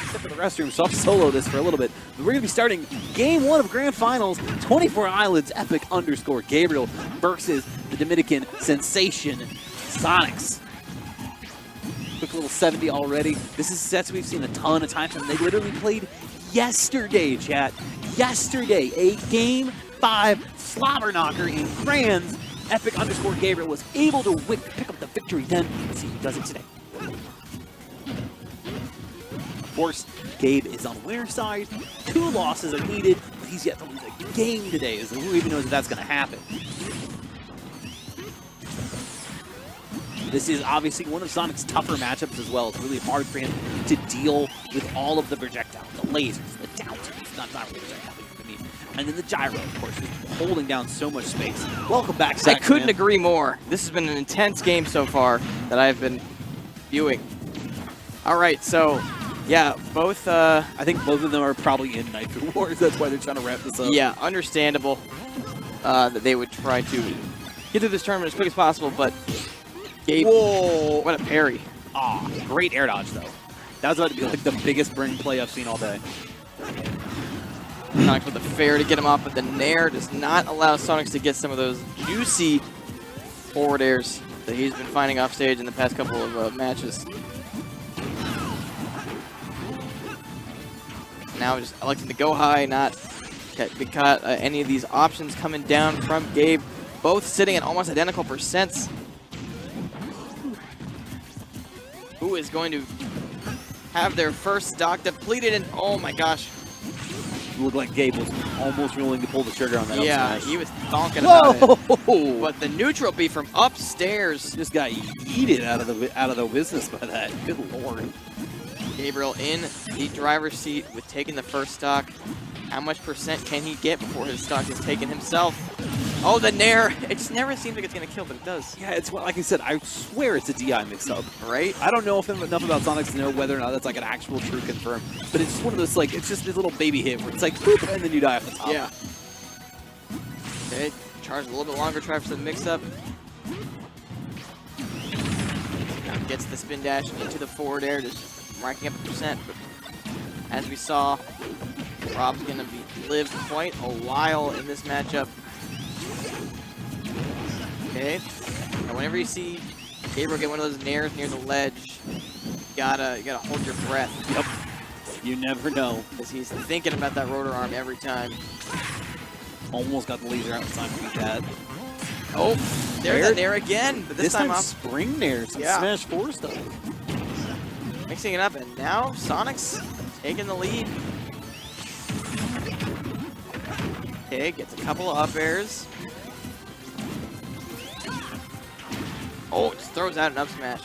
step to the restroom, so I'll solo this for a little bit. We're going to be starting Game 1 of Grand Finals, 24 Islands Epic _ Gabriel versus the Dominican sensation, Sonix. Quick little 70 already. This is sets we've seen a ton of times, and they literally played yesterday, chat. Yesterday, a Game 5 slobber knocker in Grands. Epic _ Gabriel was able to pick up the victory then. Let's see who does it today. Of course, Gabe is on the winner's side. 2 losses are needed, but he's yet to lose a game today, so who even knows if that's going to happen. This is obviously one of Sonic's tougher matchups as well. It's really hard for him to deal with all of the projectiles, the lasers, the down tips, not really projectiles, I mean, and then the gyro, of course, just holding down so much space. Welcome back, Sax, I couldn't agree more. This has been an intense game so far that I've been viewing. All right, so yeah, both. I think both of them are probably in Nitro Wars. That's why they're trying to wrap this up. Yeah, understandable that they would try to get through this tournament as quick as possible, but Gabe, whoa, what a parry. Ah, great air dodge, though. That was about to be like the biggest bring play I've seen all day. Sonix with the fair to get him off, but the nair does not allow Sonix to get some of those juicy forward airs that he's been finding off stage in the past couple of matches. Now just electing to go high, not get caught any of these options coming down from Gabe. Both sitting at almost identical percents. Who is going to have their first stock depleted? And oh my gosh. It looked like Gabe was almost willing to pull the trigger on that. Yeah, he was thonking about it. But the neutral B from upstairs just got yeeted out of the business by that. Good lord. Gabriel in the driver's seat with taking the first stock. How much percent can he get before his stock is taken himself? Oh, the nair. It just never seems like it's going to kill, but it does. Yeah, it's like I said, I swear it's a DI mix-up. Right? I don't know enough about Sonix to know whether or not that's like an actual true confirm, but it's just one of those, like, it's just this little baby hit where it's like, boop, and then you die off the top. Yeah. Okay, charge a little bit longer, try for the mix-up. Gets the spin dash into the forward air, just racking up a percent. But as we saw, R.O.B's going to live quite a while in this matchup. Okay, and whenever you see Gabriel get one of those nairs near the ledge, you gotta hold your breath. Yep. You never know. Because he's thinking about that rotor arm every time. Almost got the laser out in time to beat that. Oh, there's that nair again, but this time off spring nair, some Smash 4 stuff. Mixing it up, and now Sonix taking the lead. Okay, gets a couple of up airs. Oh, just throws out an up smash.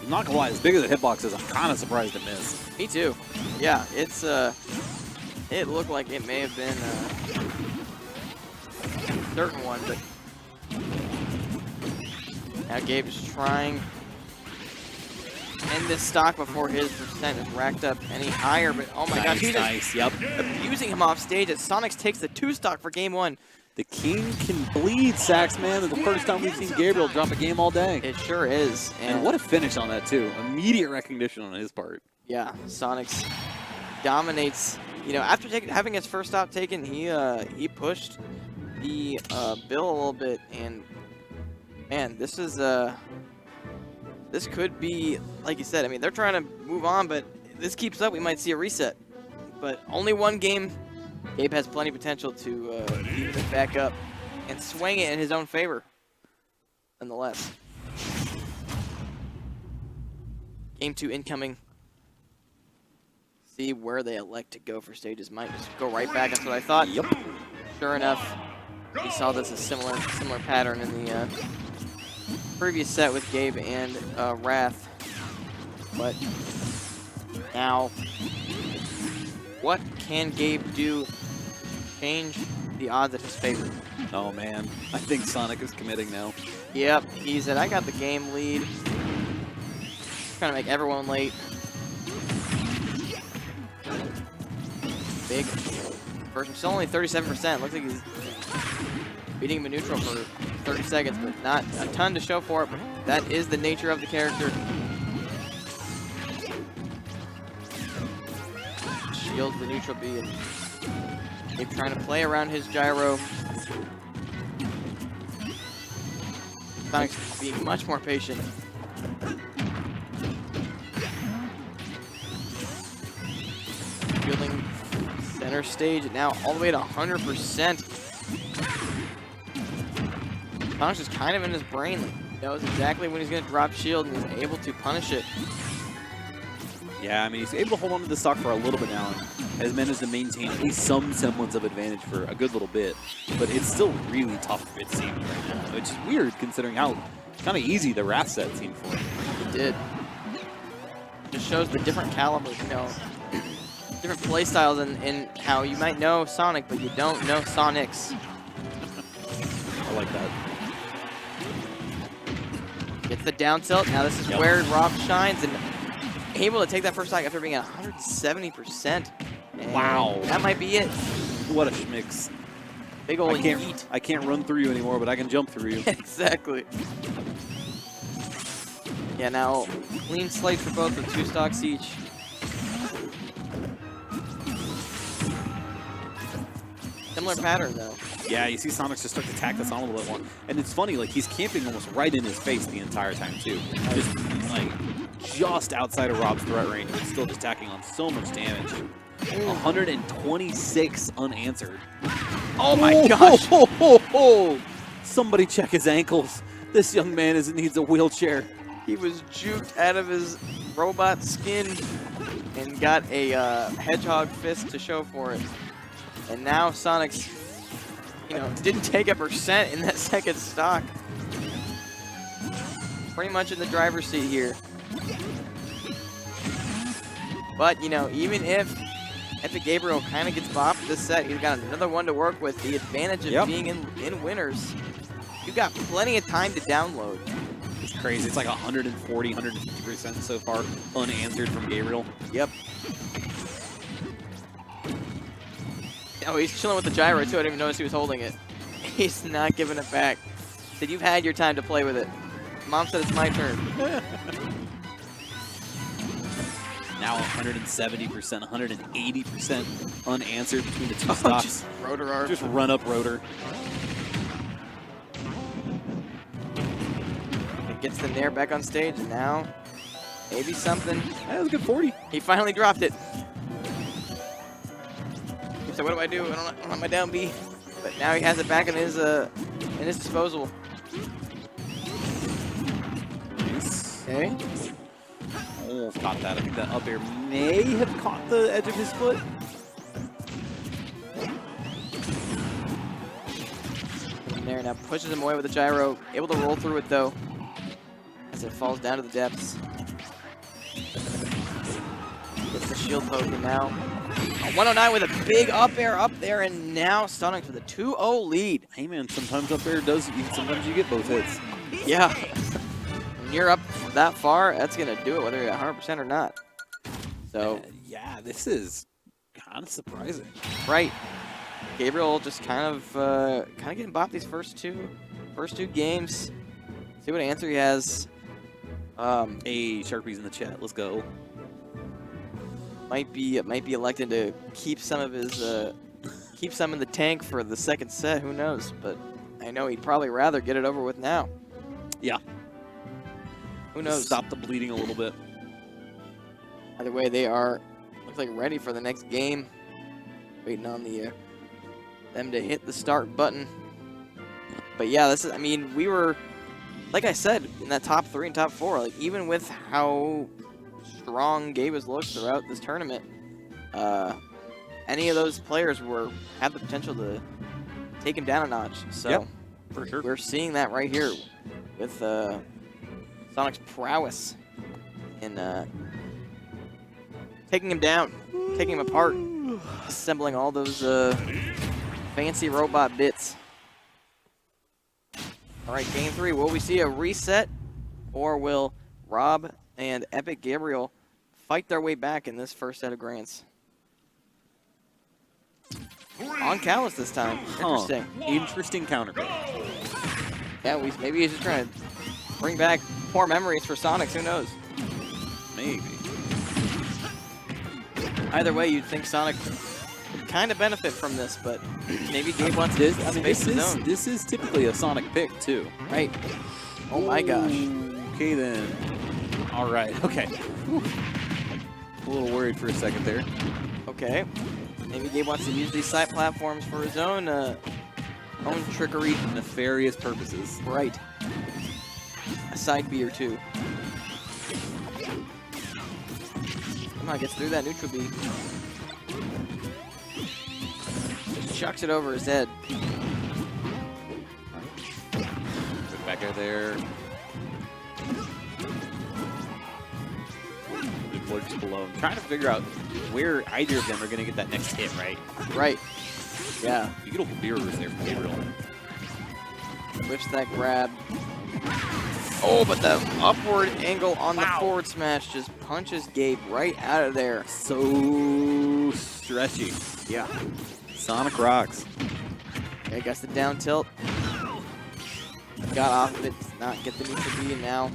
I'm not gonna lie, as big as the hitbox is, I'm kind of surprised it missed. Me too. Yeah, it's it looked like it may have been a certain one, but now Gabe is trying to end this stock before his percent is racked up any higher. But oh my gosh, he's nice. Yep. abusing him off stage as Sonix takes the 2 stock for game 1. The king can bleed, Sax, man. It's the first time we've seen Gabriel drop a game all day. It sure is. And what a finish on that, too. Immediate recognition on his part. Yeah, Sonix dominates. You know, after having his first stop taken, he pushed the bill a little bit. And, man, this is this could be, like you said, I mean, they're trying to move on, but this keeps up, we might see a reset. But only one game. Gabe has plenty of potential to even it back up and swing it in his own favor, nonetheless. Game 2 incoming. See where they elect to go for stages. Might just go right back. That's what I thought. Yep. Sure enough, we saw this a similar pattern in the previous set with Gabe and Wrath. But now, what can Gabe do to change the odds in his favor? Oh man, I think Sonic is committing now. Yep, he said, I got the game lead. Trying to make everyone late. Big version, still only 37%. Looks like he's beating him in neutral for 30 seconds, but not a ton to show for it. But that is the nature of the character. shield for neutral B, and Gabe trying to play around his gyro. Sonix being much more patient. Fielding center stage, and now all the way to 100%. Sonix is kind of in his brain. Like, he knows exactly when he's going to drop shield, and he's able to punish it. Yeah, I mean, he's able to hold on to the stock for a little bit now and has managed to maintain at least some semblance of advantage for a good little bit. But it's still really tough, it seems, right now, which is weird considering how kind of easy the Wrath set seemed for him. It did. Just shows the different calibers, you know, different play styles, and how you might know Sonic, but you don't know Sonix. I like that. Gets the down tilt. Now this is where R.O.B shines, and able to take that first stock after being at 170%. And wow. That might be it. What a schmicks. Big old yeet. I can't run through you anymore, but I can jump through you. Exactly. Yeah, now clean slate for both with 2 stocks each. Similar pattern though. Yeah, you see Sonix just start to tack this on a little bit more. And it's funny, like he's camping almost right in his face the entire time too. Just outside of R.O.B's threat range, but still just tacking on so much damage. 126 unanswered. Oh my gosh! Somebody check his ankles. This young man needs a wheelchair. He was juked out of his robot skin and got a hedgehog fist to show for it. And now Sonix, you know, didn't take a percent in that second stock. Pretty much in the driver's seat here. But, you know, even if Gabriel kind of gets bopped this set, he's got another one to work with. The advantage of being in winners. You've got plenty of time to download. It's crazy. It's like 140, 150% so far unanswered from Gabriel. Yep. Oh, he's chilling with the gyro too. I didn't even notice he was holding it. He's not giving it back. He said, you've had your time to play with it. Mom said it's my turn. Now 170%, 180% unanswered between the 2 stocks. Just rotor arm. Just run up rotor. It gets the Nair back on stage, and now maybe something. That was a good 40. He finally dropped it. He said, what do? I don't have my down B. But now he has it back in his disposal. Nice. Okay. Oh, caught that. I think that up air may have caught the edge of his foot. There now pushes him away with the gyro. Able to roll through it though, as it falls down to the depths. Gets the shield poke, and now a 109 with a big up air up there, and now Sonix with a 2-0 lead. Hey man, sometimes up air does. Sometimes you get both hits. Yeah. When you're up that far, that's gonna do it, whether you're 100% or not. So yeah, this is kind of surprising. Right. Gabriel just kind of getting bopped these first two games. See what answer he has. Hey, Sharpie's in the chat. Let's go. Might be electing to keep some of his keep some in the tank for the second set. Who knows? But I know he'd probably rather get it over with now. Yeah. Who knows? Stop the bleeding a little bit. Either way, they are looks like ready for the next game. Waiting on them to hit the start button. But yeah, this is. I mean, we were, like I said, in that top 3 and top 4. Like even with how strong Gabe has looked throughout this tournament, any of those players had the potential to take him down a notch. So yep, for sure. We're seeing that right here with Sonic's prowess in taking him down, taking him apart, assembling all those fancy robot bits. All right, game 3. Will we see a reset, or will R.O.B and Epic Gabriel fight their way back in this first set of grants? On Callus this time. Interesting. Interesting counterpick. Yeah, maybe he's just trying to bring back poor memories for Sonix. Who knows? Maybe. Either way, you'd think Sonic would kind of benefit from this, but maybe Gabe wants this. to I mean, space his own. this is typically a Sonic pick too. Right. Oh my gosh. Okay then. All right. Okay. Whew. A little worried for a second there. Okay. Maybe Gabe wants to use these side platforms for his own trickery. Nefarious purposes. Right. A side B or two. Come on, gets through that neutral B. Just chucks it over his head. Back out there. Just below. I'm trying to figure out where either of them are going to get that next hit, right? Right. Yeah. Beautiful mirrors there from Gabriel. Whips that grab. Oh, but the upward angle on the forward smash just punches Gabe right out of there. So stretchy. Yeah. Sonic rocks. Okay, got the down tilt. Got off of it. Does not get the neutral B, and now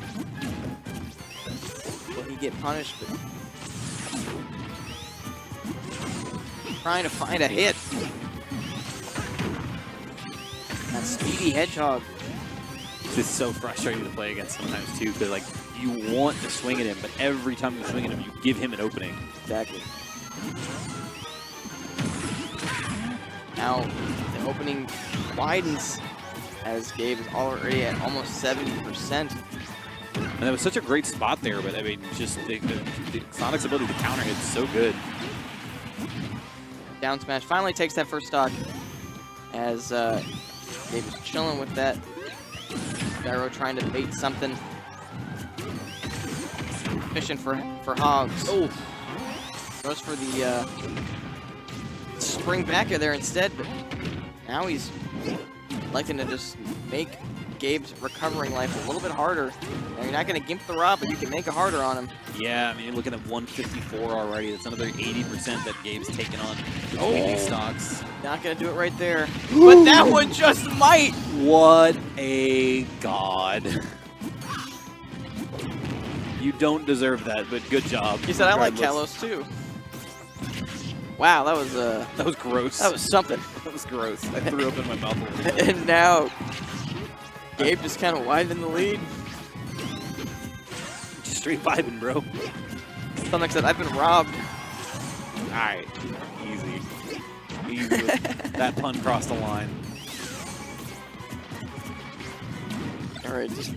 will he get punished? But trying to find a hit. That speedy hedgehog. This is so frustrating to play against sometimes too, because like you want to swing at him, but every time you swing at him, you give him an opening. Exactly. Now the opening widens as Gabe is already at almost 70%. And that was such a great spot there, but I mean, just the Sonic's ability to counter hit is so good. Down smash finally takes that first stock as Gabe is chilling with that. Gyro trying to bait something. Fishing for hogs. Oh, goes for the spring back there instead, but now he's liking to just make Gabe's recovering life a little bit harder. Now you're not going to gimp the R.O.B, but you can make it harder on him. Yeah, I mean, you're looking at 154 already. That's another 80% that Gabe's taken on between these stocks. Not going to do it right there. But that one just might. What a god. You don't deserve that, but good job. He said, I like Kalos too. Wow, that was gross. That was something. That was gross. I threw up in my mouth a little bit. And now Gabe just kind of widened the lead. Just straight vibing, bro. Sonix said, I've been robbed. All right, easy. Easy. That pun crossed the line. All right, just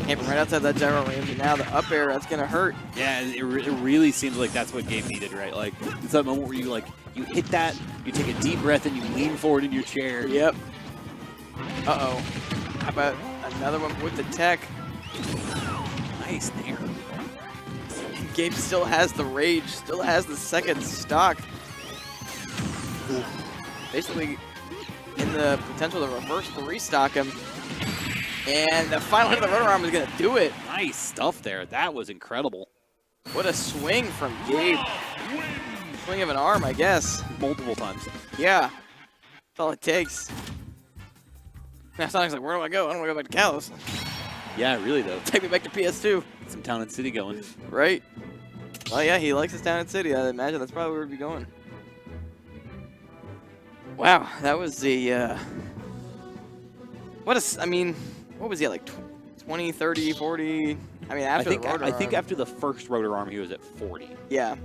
camping right outside that gyro range, and now the up air, that's going to hurt. Yeah, it really seems like that's what Gabe needed, right? Like, it's that moment where you hit that, you take a deep breath, and you lean forward in your chair. Yep. Uh-oh. How about another one with the tech? Nice there. Gabe still has the rage, still has the second stock. Basically in the potential to reverse the restock him. And the final hit of the rudder arm is going to do it. Nice stuff there. That was incredible. What a swing from Gabe. Swing of an arm, I guess. Multiple times. Yeah. That's all it takes. Now Sonic's like, where do I go? I don't want to go back to Kalos. Yeah, really, though. Take me back to PS2. Some town and city going. Right. Well, yeah, he likes his town and city. I imagine that's probably where we'd be going. Wow, that was the, what was he at, like 20, 30, 40? I mean, after the rotor I think arm. after the first rotor arm, he was at 40. Yeah.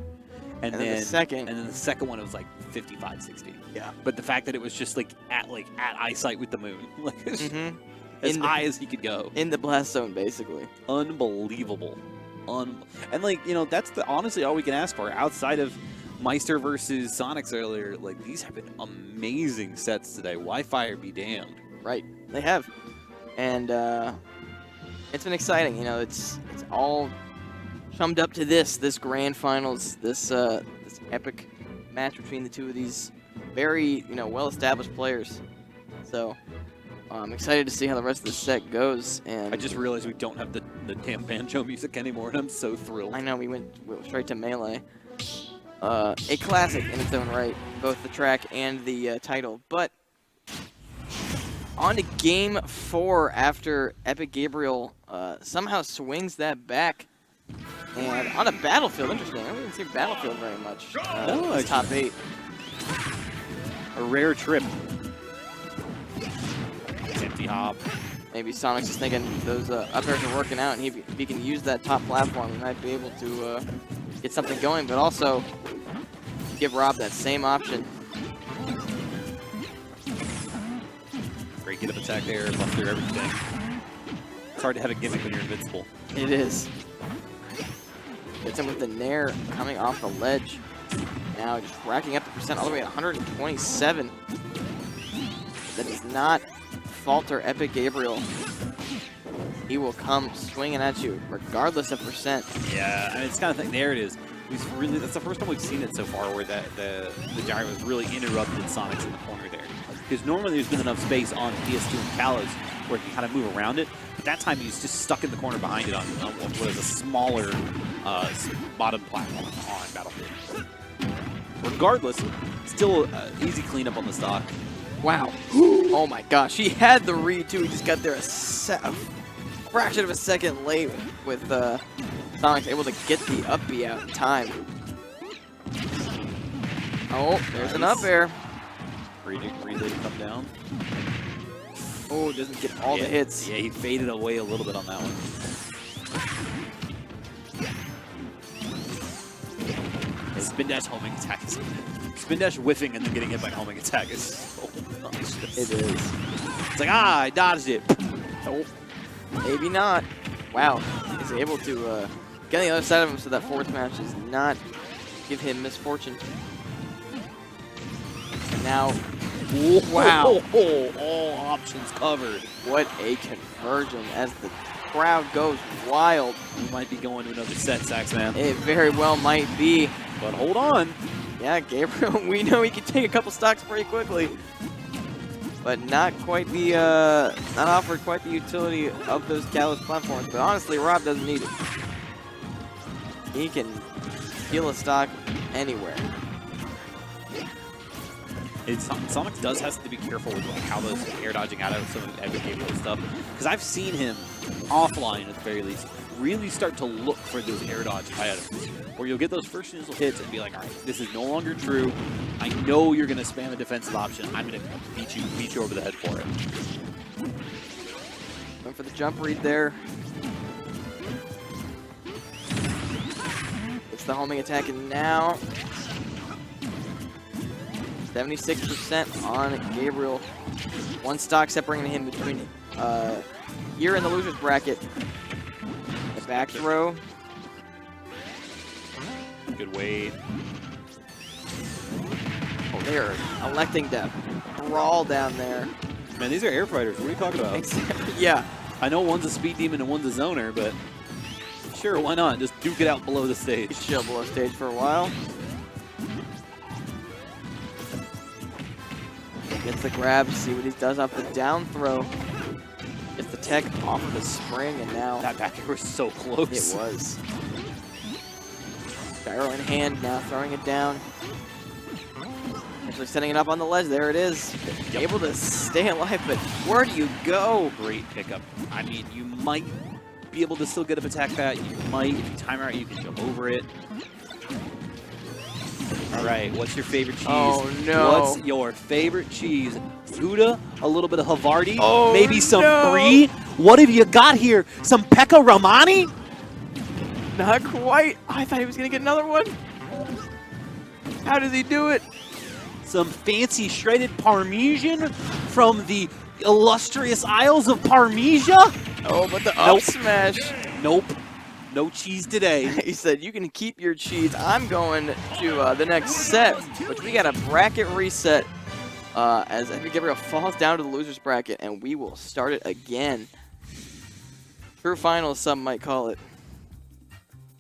And then the second. And then the second one, it was like 55, 60. Yeah. But the fact that it was just like at eyesight with the moon. Like, as high as he could go. In the blast zone, basically. Unbelievable. And like, you know, that's honestly all we can ask for outside of Meister versus Sonix earlier. Like, these have been amazing sets today. Wi-Fi be damned. Right. They have. And it's been exciting. You know, it's all chummed up to this grand finals, this epic match between the two of these very, well-established players. So I'm excited to see how the rest of the set goes. And I just realized we don't have the damn banjo music anymore, and I'm so thrilled. I know, we went straight to Melee. A classic in its own right, both the track and the title. But on to Game 4 after Epic Gabriel somehow swings that back And on a Battlefield, interesting. I haven't seen Battlefield very much. No, It's top 8. A rare trip. Empty hop. Maybe Sonix is thinking those up airs are working out, and if he can use that top platform, he might be able to get something going, but also give Rob that same option. Great get up attack there, buster everything. It's hard to have a gimmick when you're invincible. It is. Gets him with the Nair coming off the ledge. Now just racking up the percent all the way at 127. That does not falter Epic Gabriel. He will come swinging at you regardless of percent. Yeah, I mean, it's kind of thing. There it is. That's the first time we've seen it so far where the gyro was really interrupted Sonix in the corner there. Because normally there's been enough space on PS2 and Kalos where he can kind of move around it. But that time he's just stuck in the corner behind it on what is a smaller bottom platform on Battlefield. Regardless, still easy cleanup on the stock. Wow. Oh my gosh, he had the read too. He just got there a fraction of a second late with Sonix able to get the up B out in time. Oh, there's an up air. Relay to come down. Oh, doesn't get all the hits. Yeah, he faded away a little bit on that one. Spin dash homing attack is spin dash whiffing and then getting hit by homing attack is so nauseous. It is. It's like, I dodged it. Nope. Maybe not. Wow. He's able to get on the other side of him so that forward smash does not give him misfortune. And now, wow. All options covered. What a conversion as the crowd goes wild. We might be going to another set, Saxman. It very well might be. But hold on. Yeah, Gabriel, we know he can take a couple stocks pretty quickly. But not quite the, not offered quite the utility of those Kalos platforms. But honestly, Rob doesn't need it. He can steal a stock anywhere. Sonix does have to be careful with how those air dodging out of some of the Epic Gabriel stuff. Because I've seen him offline at the very least really start to look for those air dodge items. Where you'll get those first initial hits and be like, all right, this is no longer true. I know you're going to spam a defensive option. I'm going to beat you over the head for it. Went for the jump read there. It's the homing attack, and now 76% on Gabriel. One stock separating him between here in the loser's bracket. The back throw. Good weight. Oh, they're electing to brawl down there. Man, these are air fighters. What are you talking about? Yeah. I know one's a speed demon and one's a zoner, but sure, why not? Just duke it out below the stage. Chill below stage for a while. Gets the grab, see what he does off the down throw. Gets the tech off of the spring, and now that back air was so close. It was. Gyro in hand, now throwing it down. Actually setting it up on the ledge. There it is. Yep. Able to stay alive, but where do you go? Great pickup. I mean, you might be able to still get up attack that. You might, if you time out, you can jump over it. All right, what's your favorite cheese? Oh, no. What's your favorite cheese? Gouda, a little bit of Havarti, oh, maybe some no. Brie. What have you got here? Some Pecca Romani? Not quite. I thought he was going to get another one. How does he do it? Some fancy shredded Parmesan from the illustrious Isles of Parmesia? Oh, but the up smash. Nope. No cheese today. He said, you can keep your cheese. I'm going to the next set, which we got a bracket reset as Epic Gabriel falls down to the loser's bracket, and we will start it again. True finals, some might call it.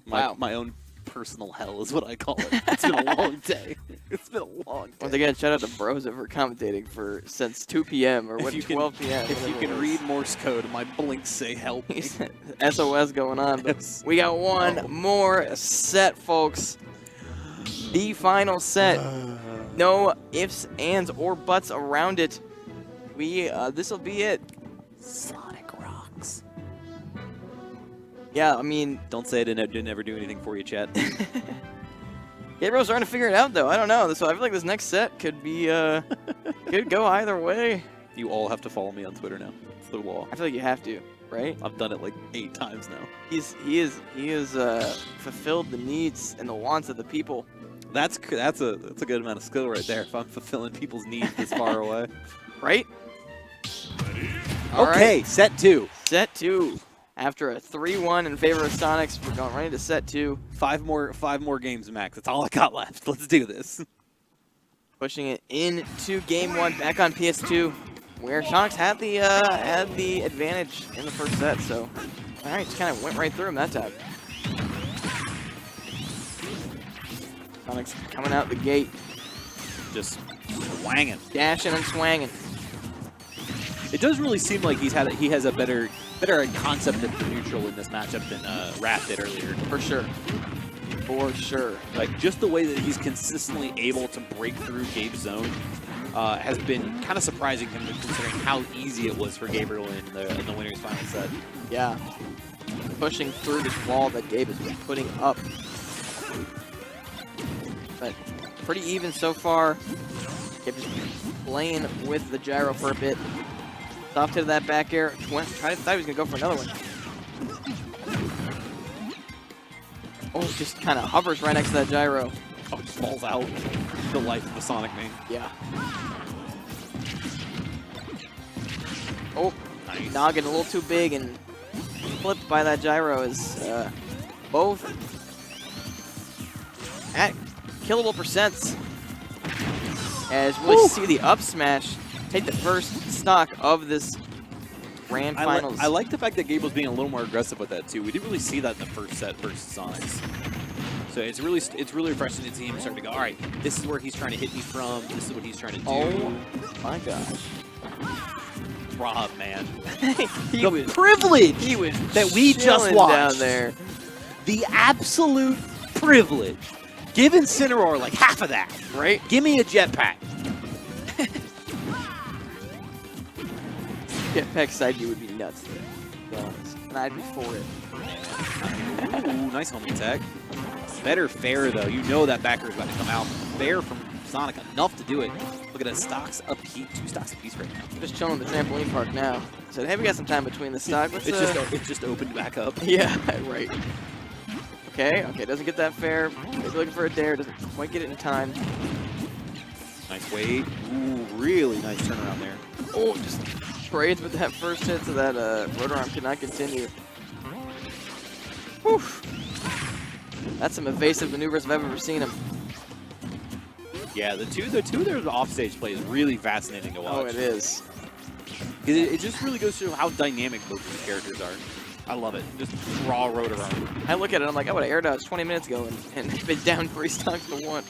Wow. My own personal hell is what I call it. It's been a long day. It's been a long day. Once again, shout out to Broza for commentating for since 2 p.m. or what, 12 p.m. If you can read Morse code, my blinks say help me. SOS going on. But we got one more set, folks. The final set. No ifs, ands, or buts around it. This will be it. Sonic rocks. Yeah, I mean... Don't say it didn't ever do anything for you, chat. Gabriel's starting to figure it out, though. I don't know. So I feel like this next set could be, could go either way. You all have to follow me on Twitter now. It's the law. I feel like you have to, right? I've done it like 8 times now. He is fulfilled the needs and the wants of the people. That's a good amount of skill right there. If I'm fulfilling people's needs this far away, right? Okay, right. set 2. Set 2. After a 3-1 in favor of Sonix, we're going right into set 2. 5 more games, Max. That's all I got left. Let's do this. Pushing it into game 1, back on PS2, where Sonix had the advantage in the first set. So, all right, just kind of went right through him that time. Sonix coming out the gate, Just swanging, dashing and swanging. It does really seem like he has a better concept of the neutral in this matchup than Raph did earlier. For sure. For sure. Like, just the way that he's consistently able to break through Gabe's zone has been kind of surprising him, considering how easy it was for Gabriel in the winner's final set. Yeah. Pushing through this wall that Gabe has been putting up. But pretty even so far. Gabe just playing with the gyro for a bit. Soft hit of that back air. Thought he was going to go for another one. Oh, just kind of hovers right next to that gyro. Oh, just falls out. The life of the Sonic main. Yeah. Oh, Nice. noggin a little too big and flipped by that gyro is both at killable percents. As we really see the up smash take the first stock of this grand finals. I like the fact that Gabe was being a little more aggressive with that too. We didn't really see that in the first set versus Sonix. So it's really refreshing to see him start to go, all right, this is where he's trying to hit me from. This is what he's trying to do. Oh my gosh. R.O.B, man. the privilege that we just chilling watched. down there. The absolute privilege. Give Incineroar like half of that. Right? Give me a jetpack. Jetpack side you would be nuts, to be honest. And I'd be for it. Ooh, nice homing attack. Better fair, though. You know that backer is about to come out. Fair from Sonic, enough to do it. Look at that, stocks up heat, 2 stocks apiece right now. Just chilling at the trampoline park now. Said, hey, we got some time between the stock. Let's, It's just opened back up. Yeah, right. Okay, doesn't get that fair. Maybe looking for a dare, doesn't quite get it in time. Nice wait. Ooh, really nice turnaround there. Oh, just trades with that first hit so that rotor arm could not continue. Whew. That's some evasive maneuvers if I've ever seen him. Yeah, the two of their offstage play is really fascinating to watch. Oh, it is. It just really goes to how dynamic both these characters are. I love it. Just raw rotor arm. I look at it, I'm like, I would have air dodged 20 minutes ago and been down 3 stocks to 1.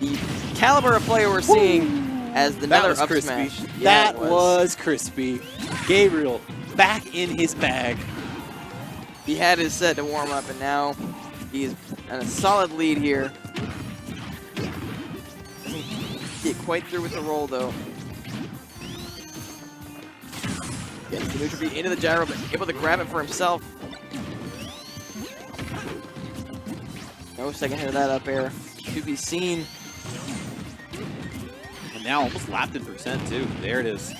The caliber of player we're seeing as the nether up smash. Yeah, that was crispy. Gabriel back in his bag. He had his set to warm up, and now he's in a solid lead here. Doesn't get quite through with the roll, though. Gets the neutral beat into the gyro, but able to grab it for himself. No second hit of that up air to be seen. And now almost lapped in percent, too. There it is.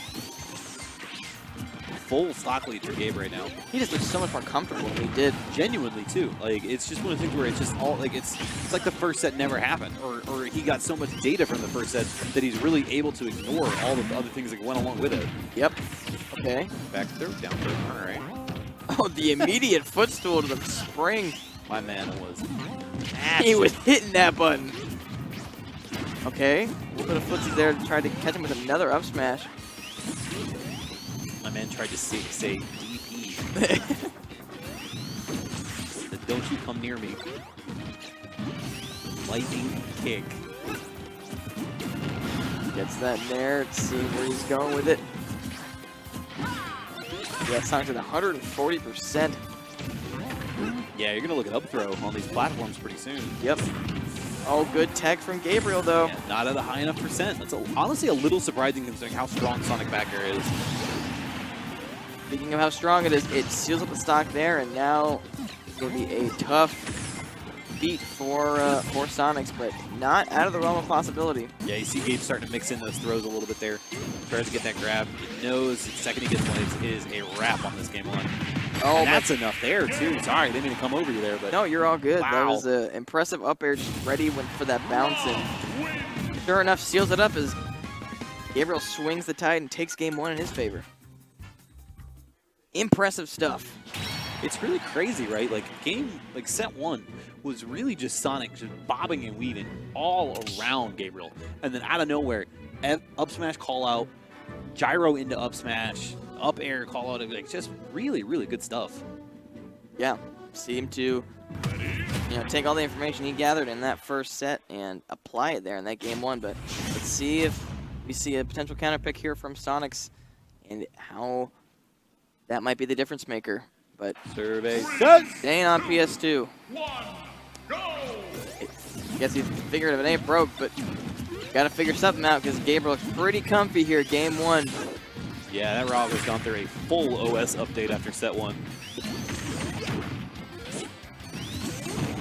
Full stock lead for Gabe right now. He just looks so much more comfortable than he did. Genuinely, too. Like, it's just one of the things where it's just all, like, it's like the first set never happened. Or he got so much data from the first set that he's really able to ignore all of the other things that went along with it. Yep. Okay. Back through, down through. All right. Oh, the immediate footstool to the spring. My man was He was hitting that button. Okay. A little bit of footsie there to try to catch him with another up smash. My man tried to say DP. Said, don't you come near me. Lightning kick. Gets that there. Let's see where he's going with it. Yeah, Sonic's at 140%. Yeah, you're going to look at up throw on these platforms pretty soon. Yep. Oh, good tech from Gabriel, though. Yeah, not at a high enough percent. That's honestly a little surprising considering how strong Sonic back air is. Speaking of how strong it is, it seals up the stock there, and now it's going to be a tough beat for Sonix, but not out of the realm of possibility. Yeah, you see Gabe starting to mix in those throws a little bit there. Tries to get that grab. He knows the second he gets one, it is a wrap on this game one. Oh, and that's enough there, too. Sorry, didn't mean to come over you there. But no, you're all good. wow. That was an impressive up air, just ready for that bounce. And sure enough, seals it up as Gabriel swings the tide and takes game one in his favor. Impressive stuff. It's really crazy, right? Like set one was really just Sonic just bobbing and weaving all around Gabriel. And then out of nowhere, up smash call out, gyro into up smash, up air call out, like just really, really good stuff. Yeah, seemed to take all the information he gathered in that first set and apply it there in that game one. But let's see if we see a potential counter pick here from Sonix and how that might be the difference maker. But survey staying on PS2. I guess he figured if it ain't broke, but got to figure something out because Gabriel looks pretty comfy here, game one. Yeah, that R.O.B has gone through a full OS update after set one.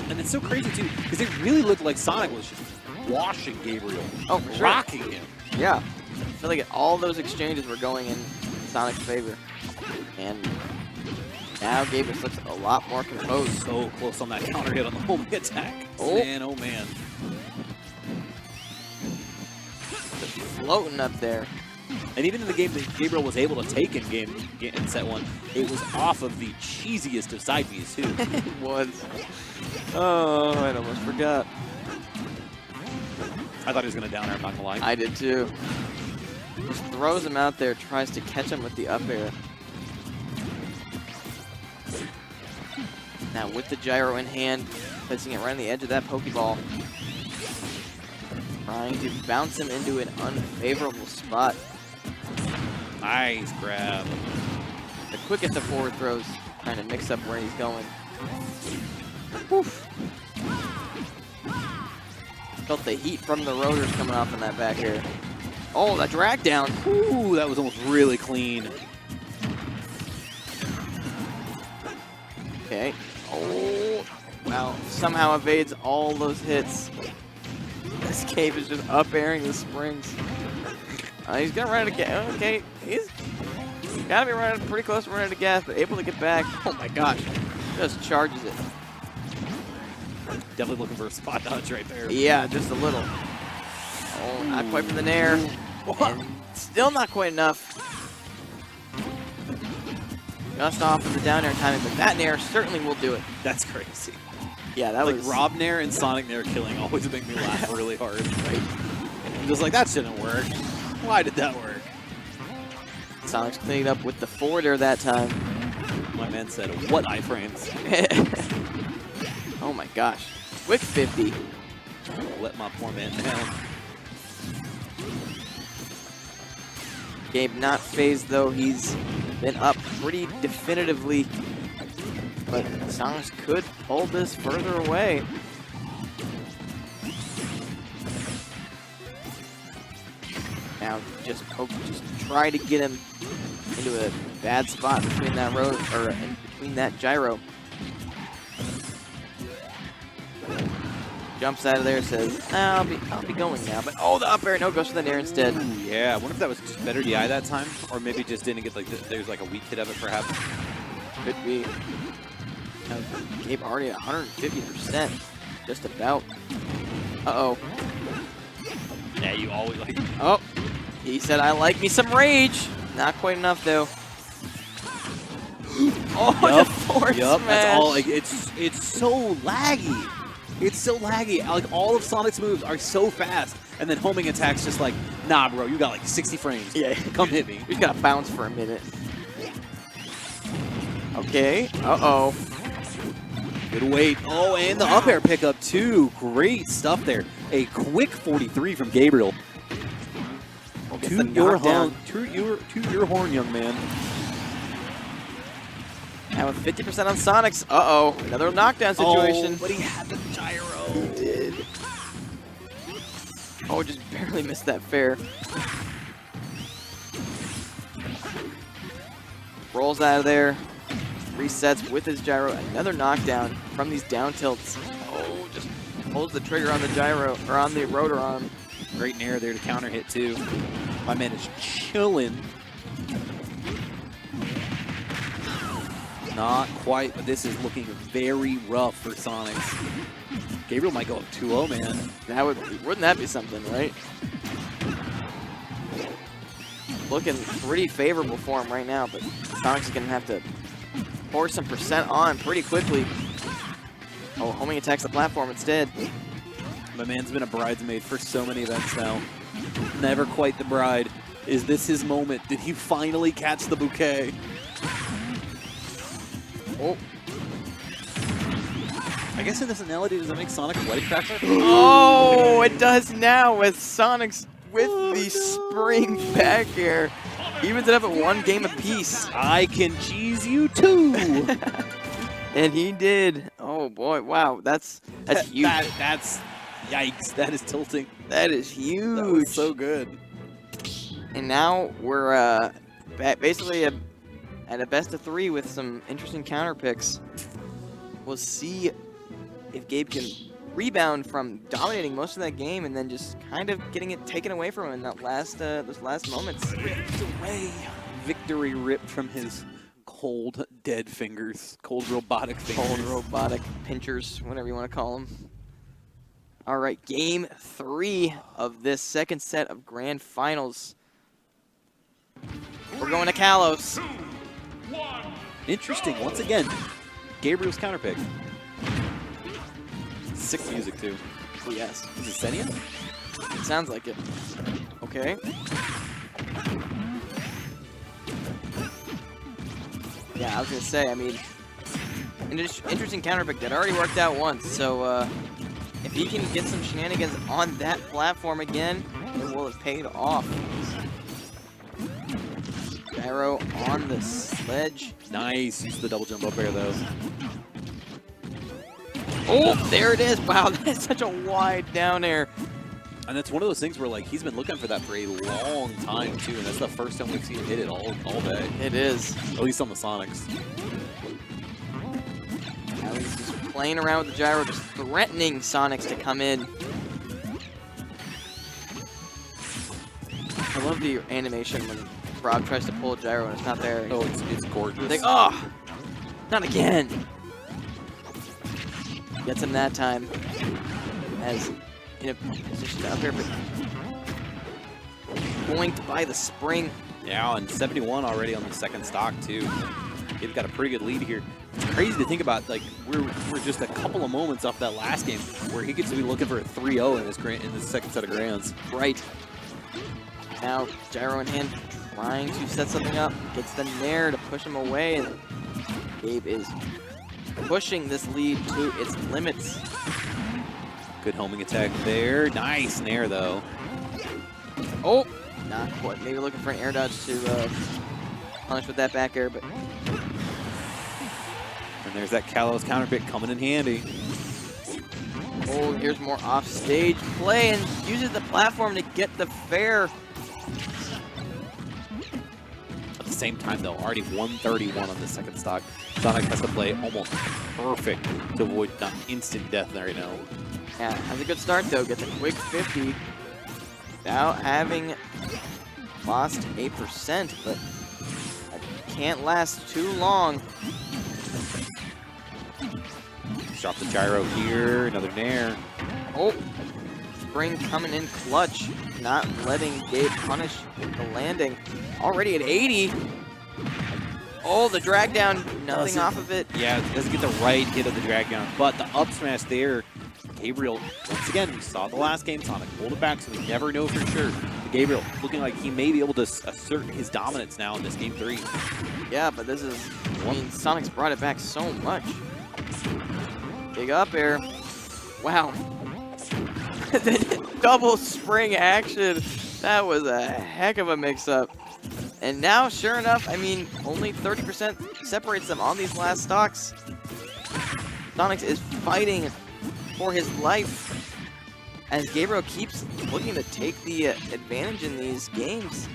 And it's so crazy, too, because it really looked like Sonic was just washing Gabriel. Oh, for sure. Rocking him. Yeah. I feel like all those exchanges were going in Sonic's favor. And now Gabriel looks a lot more composed. So close on that counter hit on the homing attack. Oh. Man, oh man. Just floating up there. And even in the game that Gabriel was able to take in set one, it was off of the cheesiest of side Bs too. It was. Oh, I almost forgot. I thought he was going to down air, I'm not going to lie. I did too. Just throws him out there, tries to catch him with the up air. Now with the gyro in hand, placing it right on the edge of that Pokeball. Trying to bounce him into an unfavorable spot. Nice grab. The quickest of forward throws, trying to mix up where he's going. Oof. Felt the heat from the rotors coming off in that back air. Oh, that drag down. Ooh, that was almost really clean. Okay. Oh, wow. Somehow evades all those hits. This Gabe is just up airing the springs. He's gonna run out of gas. Okay, he's gotta be running pretty close to running out of gas, but able to get back. Oh my gosh, just charges it. Definitely looking for a spot dodge right there. Yeah, just a little. Oh, not quite from the nair. And still not quite enough. Just off of the down air timing, but that nair certainly will do it. That's crazy. Yeah, that like was R.O.B nair and Sonic nair killing always make me laugh really hard. Right? I'm just like, that shouldn't work. Why did that work? Sonic's cleaning up with the forward air that time. My man said, what iframes? Oh my gosh. Quick 50. Let my poor man down. Gabe not phased though. He's been up pretty definitively. But Sonix could pull this further away. Now just try to get him into a bad spot between that road or in between that gyro. Jumps out of there, says, I'll be going now. But oh, the up air, no, goes for the nair instead. Ooh, yeah, I wonder if that was just better DI that time, or maybe just didn't get like there's like a weak hit of it, perhaps. Could be. Gabe already at 150%, just about. Uh-oh. Yeah, you always like. Oh, he said, I like me some rage. Not quite enough though. Oh, Yep, the forward yep, smash. that's all. Like, it's so laggy. It's so laggy. Like, all of Sonic's moves are so fast, and then homing attacks just like, nah, bro, you got like 60 frames. Yeah, come hit me. You just gotta bounce for a minute. Okay. Uh-oh. Good wait. Oh, and the up air pickup too. Great stuff there. A quick 43 from Gabriel. To your horn, young man. Now with 50% on Sonix. Uh-oh. Another knockdown situation. Oh, but he had the gyro. He did. Oh, just barely missed that fair. rolls out of there, resets with his gyro. Another knockdown from these down tilts. Oh, just pulls the trigger on the gyro, or on the rotor arm. Great nair there to counter hit too. My man is chilling. Not quite, but this is looking very rough for Sonix. Gabriel might go up 2-0, man. That wouldn't that be something, right? Looking pretty favorable for him right now, but Sonix is gonna have to pour some percent on pretty quickly. Oh, homing attacks the platform instead. My man's been a bridesmaid for so many events now. Never quite the bride. Is this his moment? Did he finally catch the bouquet? Oh. I guess in this analogy, does it make Sonic a wedding crasher? Oh, it does now with Sonix with the spring back air. Evens it up at 1 game apiece. I can cheese you too. And he did. Oh boy, wow, that's huge. That's yikes. That is tilting. That is huge. That was so good. And now we're basically at a best of 3 with some interesting counter picks. We'll see if Gabe can rebound from dominating most of that game and then just kind of getting it taken away from him in that those last moments. Ripped away. Victory ripped from his cold, dead fingers. Cold robotic fingers. Cold robotic pinchers, whatever you want to call them. All right, game 3 of this second set of grand finals. We're going to Kalos. Interesting. Once again, Gabriel's counterpick. Sick music, too. Oh, yes. Is it Senia? It sounds like it. Okay. Yeah, I was going to say, I mean, an interesting counterpick that already worked out once. So if he can get some shenanigans on that platform again, it will have paid off. Gyro on the sledge. Nice. Use the double jump up air, though. Oh, there it is. Wow, that's such a wide down air. And that's one of those things where, like, he's been looking for that for a long time, too. And that's the first time we've seen him hit it all day. It is. At least on the Sonix. Now he's just playing around with the gyro, just threatening Sonix to come in. I love the animation when Rob tries to pull a gyro and it's not there. Oh, it's gorgeous. Like, oh, not again. Gets him that time. As in a position up here, but boinked by the spring. Yeah, and 71 already on the second stock, too. They've got a pretty good lead here. It's crazy to think about, like, we're just a couple of moments off that last game where he gets to be looking for a 3-0 in this second set of grands. Right. Now, gyro in hand, trying to set something up. Gets the nair to push him away, and Gabe is pushing this lead to its limits. Good homing attack there. Nice nair, though. Oh, not quite. Maybe looking for an air dodge to punish with that back air, but... And there's that Kalos counter pick coming in handy. Oh, here's more off-stage play, and uses the platform to get the fair. At the same time, though, already 131 on the second stock. Sonic has to play almost perfect to avoid not instant death right now. Yeah, has a good start, though. Gets a quick 50 without having lost 8%, but that can't last too long. Drop the gyro here, another nair. Oh, spring coming in clutch, not letting Gabe punish the landing. Already at 80. Oh, the drag down, nothing off of it. Yeah, it doesn't get the right hit of the drag down, but the up smash there, Gabriel, once again, we saw the last game, Sonic pulled it back, so we never know for sure. But Gabriel looking like he may be able to assert his dominance now in this game 3. Yeah, but this is, I mean, Sonic's brought it back so much. Big up air. Wow. Double spring action. That was a heck of a mix-up. And now, sure enough, I mean, only 30% separates them on these last stocks. Sonix is fighting for his life as Gabriel keeps looking to take the advantage in these games.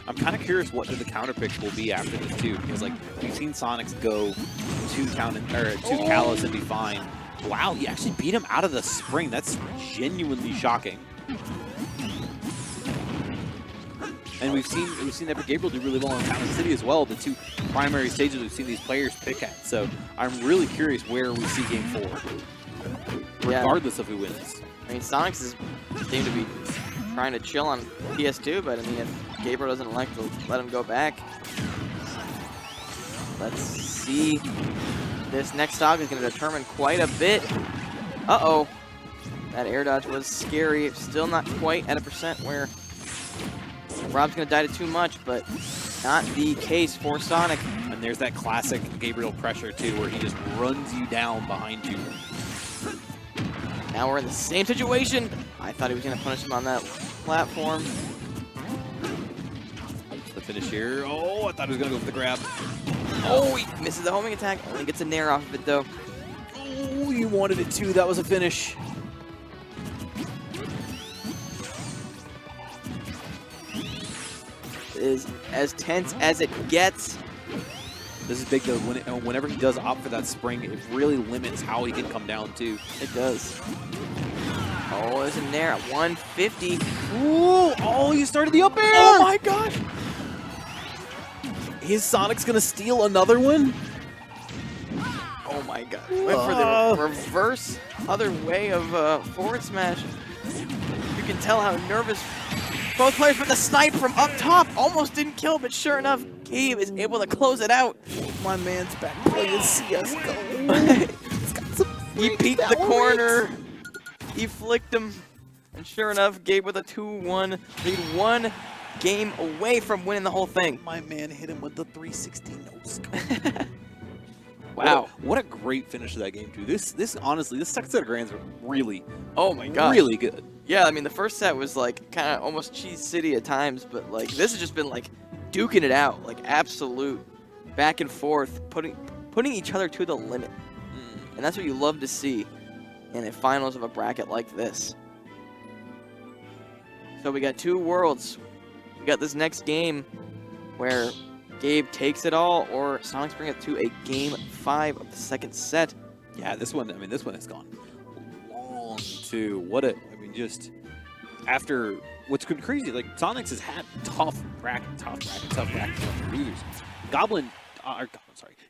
I'm kind of curious what the counter picks will be after this too, because like we've seen Sonix go to Kalos and be fine. Wow, he actually beat him out of the spring. That's genuinely shocking. And we've seen Epic Gabriel do really well in Town City as well, the 2 primary stages we've seen these players pick at. So I'm really curious where we see Game 4, regardless of who wins. I mean, Sonix seem to be trying to chill on PS2, but I mean, if Gabriel doesn't like to let him go back, let's see. This next stock is going to determine quite a bit. Uh-oh. That air dodge was scary. Still not quite at a percent where Rob's going to die to too much, but not the case for Sonic. And there's that classic Gabriel pressure, too, where he just runs you down behind you. Now we're in the same situation. I thought he was going to punish him on that platform. The finish here. Oh, I thought he was going to go for the grab. Oh, he misses the homing attack. Only gets a nair off of it, though. Oh, you wanted it too. That was a finish. Is as tense as it gets. This is big though. Whenever he does opt for that spring, it really limits how he can come down too. It does. Oh, there's a nair at 150. Ooh! Oh, you started the up air! Oh my gosh! His Sonic's gonna steal another one? Oh my god. Went for the reverse other way of forward smash. You can tell how nervous both players, but the snipe from up top almost didn't kill, but sure enough, Gabe is able to close it out. My man's back playing CSGO. He peeked the corner. He flicked him. And sure enough, Gabe with a 2-1 lead, 1 game away from winning the whole thing. My man hit him with the 360 no-scope. Wow. What a great finish to that game, too. This honestly, this second set of grands were really, oh my god, really good. Yeah, I mean, the first set was like kind of almost Cheese City at times, but like this has just been like duking it out, like absolute back and forth, putting each other to the limit. And that's what you love to see in a finals of a bracket like this. So we got 2 worlds. We got this next game where Gabe takes it all, or Sonix bring it to a game 5 of the second set. Yeah, this one, I mean, this one has gone long too. Just after what's been crazy, like Sonix has had tough bracket losers.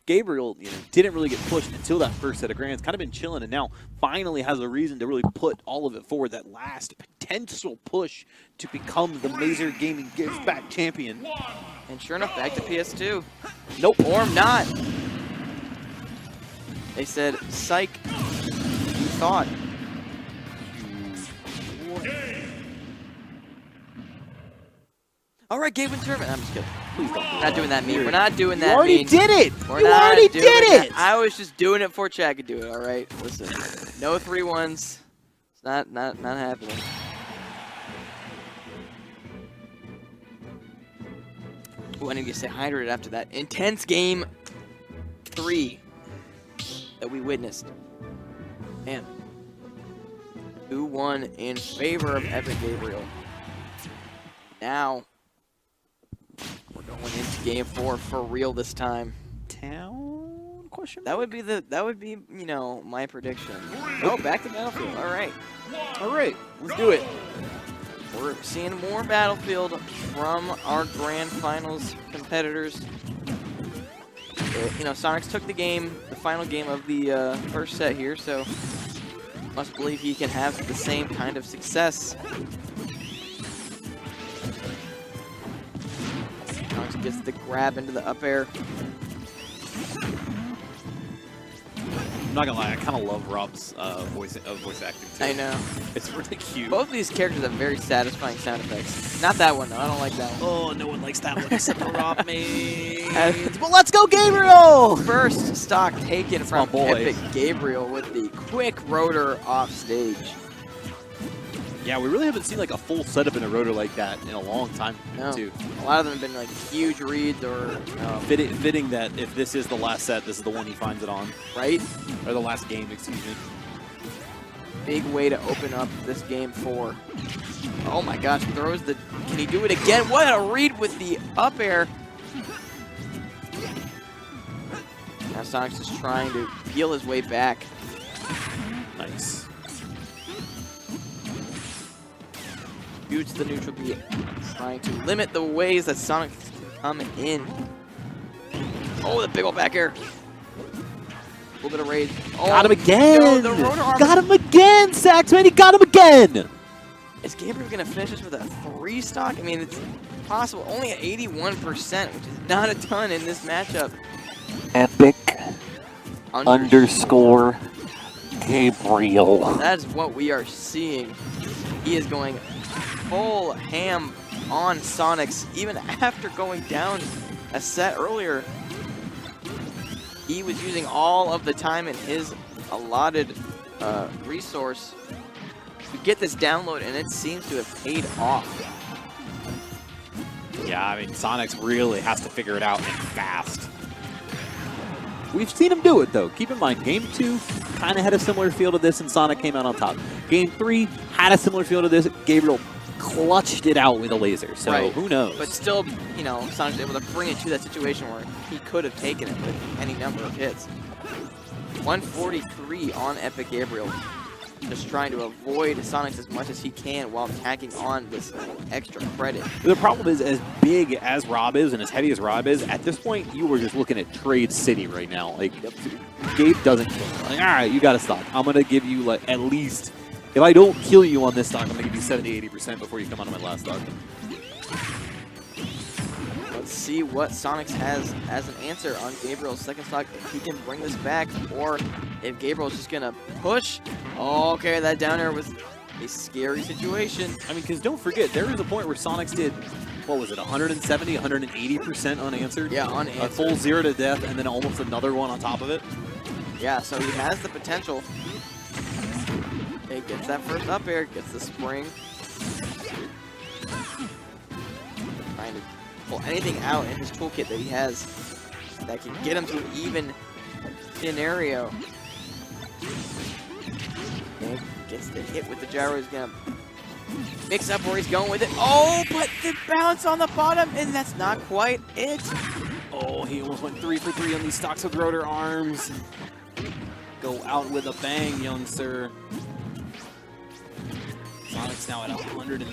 Gabriel, didn't really get pushed until that first set of grands. Kind of been chilling, and now finally has a reason to really put all of it forward. That last potential push to become the Mazer Gaming Gives Back champion. And sure enough, back to PS2. Nope. Or not. They said, psych, you thought. All right, Gabe wins tournament. I'm just kidding. Please don't. We're not doing that meme. We're not doing that meme. You already did it. You already did it. I was just doing it for Chad could do it. All right. Listen, no 3-1s. It's not happening. Ooh, I need to stay hydrated after that intense game 3 that we witnessed. Man, 2-1 in favor of Epic Gabriel. Now we're going into game 4 for real this time. Town question? That would be my prediction. Oh, back to Battlefield. All right, let's do it. We're seeing more Battlefield from our grand finals competitors. Sonix took the final game of the first set here, so must believe he can have the same kind of success. Sonix gets the grab into the up air. I'm not gonna lie, I kind of love Rob's voice acting too. I know. It's really cute. Both of these characters have very satisfying sound effects. Not that one though. I don't like that one. Oh, no one likes that one except for Rob mains. But let's go, Gabriel! First stock taken from boy. Epic Gabriel with the quick rotor off stage. Yeah, we really haven't seen like a full setup in a rotor like that in a long time, too. A lot of them have been like huge reads or fitting that if this is the last set, this is the one he finds it on. Right? Or the last game, excuse me. Big way to open up this game 4. Oh my gosh, throws the... Can he do it again? What a read with the up air. Now Sonix is trying to peel his way back. Nice. Shoots the neutral B, trying to limit the ways that Sonix can come in. Oh, the big old back air. A little bit of rage. Oh, got him again! No, the rotor arm. Got him again, Saxman! He got him again! Is Gabriel going to finish this with a 3 stock? I mean, it's possible. Only at 81%, which is not a ton in this matchup. Epic underscore Gabriel. That's what we are seeing. He is going full ham on Sonix, even after going down a set earlier. He was using all of the time in his allotted resource to get this download, and it seems to have paid off. Yeah, I mean, Sonix really has to figure it out and fast. We've seen him do it, though. Keep in mind, Game 2 kind of had a similar feel to this, and Sonic came out on top. Game 3 had a similar feel to this. Gabriel clutched it out with a laser, so Right. who knows? But still, you know, Sonic's able to bring it to that situation where he could have taken it with any number of hits. 143 on Epic Gabriel. Just trying to avoid Sonix as much as he can while tacking on this extra credit. The problem is, as big as R.O.B is and as heavy as R.O.B is, at this point, you were just looking at Trade City right now. Like, Gabe doesn't kill. Like, all right, you got to stop. I'm going to give you, like, at least, if I don't kill you on this stock, I'm going to give you 70-80% before you come out of my last stock. Let's see what Sonix has as an answer on Gabriel's second stock. If he can bring this back, or if Gabriel's just going to push. Oh, okay, that down air was a scary situation. I mean, because don't forget, there was a point where Sonix did, what was it, 170, 180% unanswered? Yeah, unanswered. A full 0 to death, and then almost another one on top of it. Yeah, so he has the potential. He gets that first up air, gets the spring. Trying to pull anything out in his toolkit that he has that can get him to an even scenario. And gets the hit with the gyro. He's gonna mix up where he's going with it. Oh, but the bounce on the bottom, and that's not quite it. Oh, he almost went 3 for 3 on these stocks with rotor arms. Go out with a bang, young sir. Sonic's now at 113.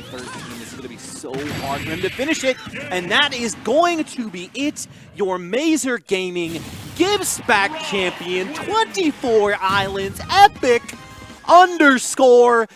This is going to be so hard for him to finish it. And that is going to be it. Your Mazer Gaming gives back champion 24 Islands Epic underscore